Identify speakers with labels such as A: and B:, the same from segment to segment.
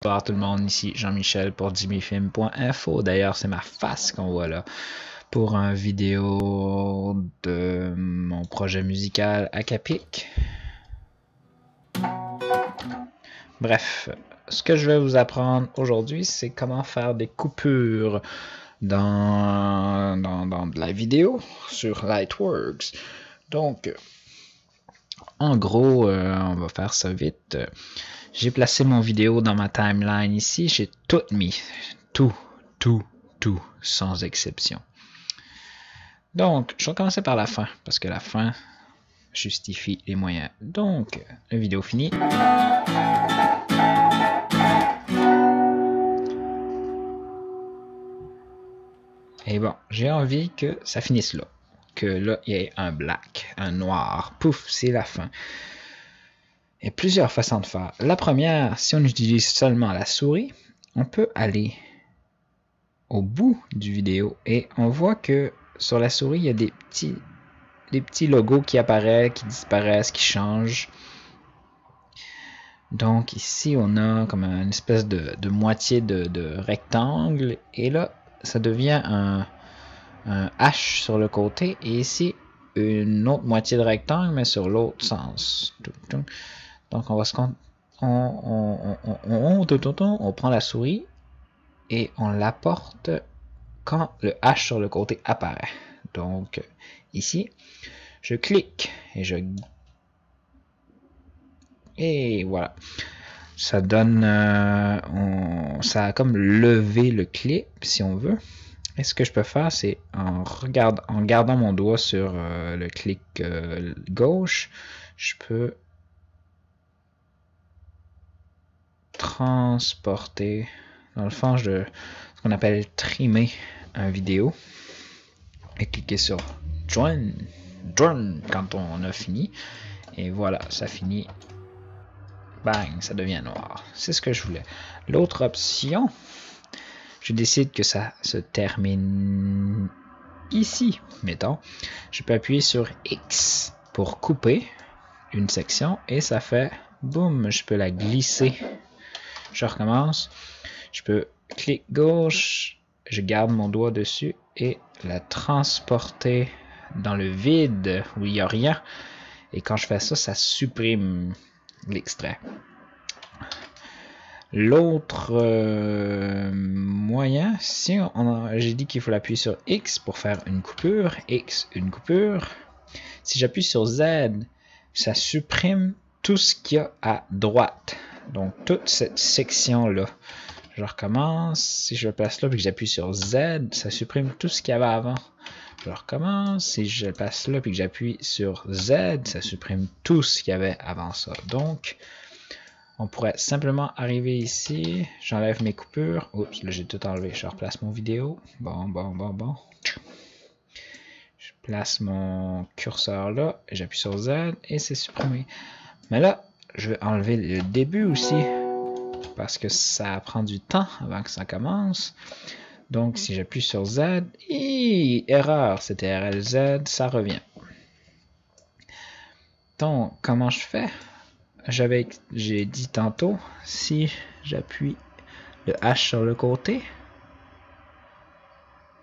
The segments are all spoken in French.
A: Bonjour tout le monde, ici Jean-Michel pour jimmyfilm.info. D'ailleurs, c'est ma face qu'on voit là pour une vidéo de mon projet musical Acapic. Bref, ce que je vais vous apprendre aujourd'hui, c'est comment faire des coupures dans de la vidéo sur Lightworks. Donc, en gros, on va faire ça vite. J'ai placé mon vidéo dans ma timeline ici. J'ai tout mis. Tout, sans exception. Donc, je vais commencer par la fin, parce que la fin justifie les moyens. Donc, la vidéo finie. Et bon, j'ai envie que ça finisse là. Que là, il y ait un black, un noir. Pouf, c'est la fin. Il y a plusieurs façons de faire. La première, si on utilise seulement la souris, on peut aller au bout du vidéo et on voit que sur la souris, il y a des petits logos qui apparaissent, qui disparaissent, qui changent. Donc ici, on a comme une espèce de moitié de rectangle et là, ça devient un H sur le côté et ici, une autre moitié de rectangle, mais sur l'autre sens. Donc on va on prend la souris et on l'apporte quand le H sur le côté apparaît. Donc ici, je clique et voilà. Ça donne, ça a comme levé le clip si on veut. Et ce que je peux faire, c'est en gardant mon doigt sur le clic gauche, je peux transporter, dans le fond, ce qu'on appelle trimer un vidéo et cliquer sur Join quand on a fini. Et voilà, ça finit. Bang, ça devient noir. C'est ce que je voulais. L'autre option, je décide que ça se termine ici, mettons. Je peux appuyer sur X pour couper une section et ça fait boum, je peux la glisser. Je recommence. Je peux clic gauche, je garde mon doigt dessus et la transporter dans le vide où il n'y a rien. Et quand je fais ça, ça supprime l'extrait. L'autre moyen, si j'ai dit qu'il faut appuyer sur X pour faire une coupure, X, une coupure. Si j'appuie sur Z, ça supprime tout ce qu'il y a à droite. Donc toute cette section-là. Je recommence. Si je le place là et que j'appuie sur Z, ça supprime tout ce qu'il y avait avant. Je recommence. Si je le place là et que j'appuie sur Z, ça supprime tout ce qu'il y avait avant ça. Donc, on pourrait simplement arriver ici. J'enlève mes coupures. Oups, là j'ai tout enlevé. Je replace mon vidéo. Bon. Je place mon curseur là. J'appuie sur Z et c'est supprimé. Mais là, je vais enlever le début aussi. Parce que ça prend du temps avant que ça commence. Donc, si j'appuie sur Z, erreur, c'était RLZ, ça revient. Donc, comment je fais? J'ai dit tantôt, si j'appuie le H sur le côté,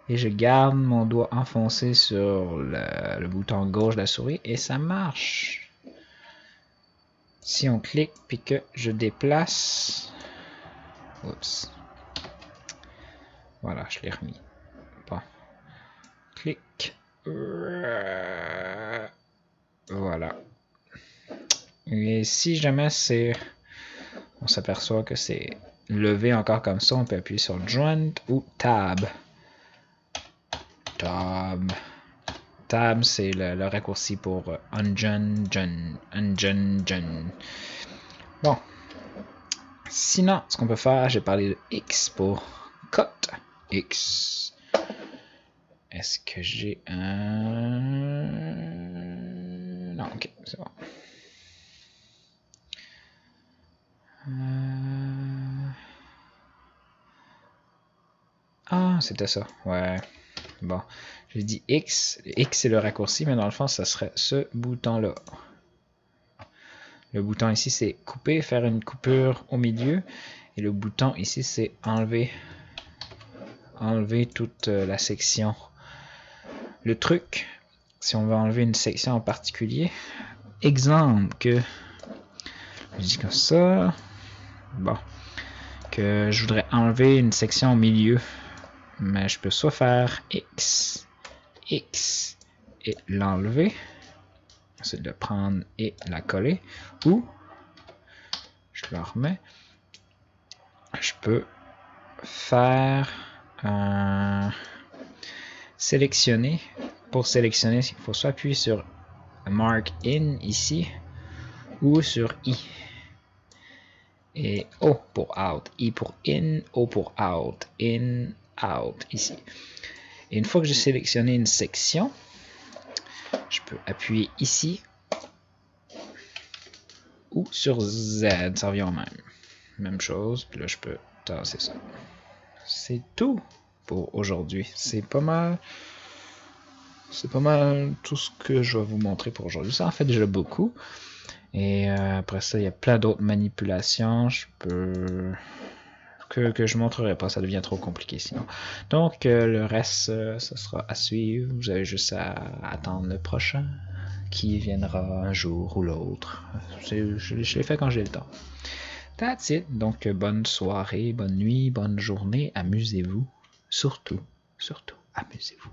A: et je garde mon doigt enfoncé sur le bouton gauche de la souris, et ça marche. Si on clique, puis que je déplace... Oups. Voilà, je l'ai remis. Bon. Clic. Voilà. Et si jamais on s'aperçoit que c'est levé encore comme ça, on peut appuyer sur Joint ou Tab. Tab, c'est le raccourci pour Unjoin. Bon. Sinon, ce qu'on peut faire, j'ai parlé de X pour Cut. X. Est-ce que j'ai un... Non, ok, c'est bon. Ah, c'était ça, ouais. Bon, j'ai dit X. X, c'est le raccourci, mais dans le fond, ça serait ce bouton-là. Le bouton ici, c'est couper, faire une coupure au milieu. Et le bouton ici, c'est enlever toute la section. Le truc, si on veut enlever une section en particulier, exemple que je dis comme ça, bon, que je voudrais enlever une section au milieu, mais je peux soit faire X et l'enlever, c'est de le prendre et la coller, ou je le remets, je peux faire sélectionner. Pour sélectionner, il faut soit appuyer sur Mark In ici ou sur I. Et O pour Out, I pour In, O pour Out, In, Out ici. Et une fois que j'ai sélectionné une section, je peux appuyer ici ou sur Z, ça revient au même. Même chose, puis là je peux tasser ça. C'est tout pour aujourd'hui. C'est pas mal tout ce que je vais vous montrer pour aujourd'hui. Ça en fait déjà beaucoup. Et après ça, il y a plein d'autres manipulations. Que je montrerai pas, ça devient trop compliqué sinon. Donc le reste, ça sera à suivre. Vous avez juste à attendre le prochain qui viendra un jour ou l'autre. Je l'ai fait quand j'ai le temps. That's it. Donc bonne soirée, bonne nuit, bonne journée. Amusez-vous. Surtout, amusez-vous.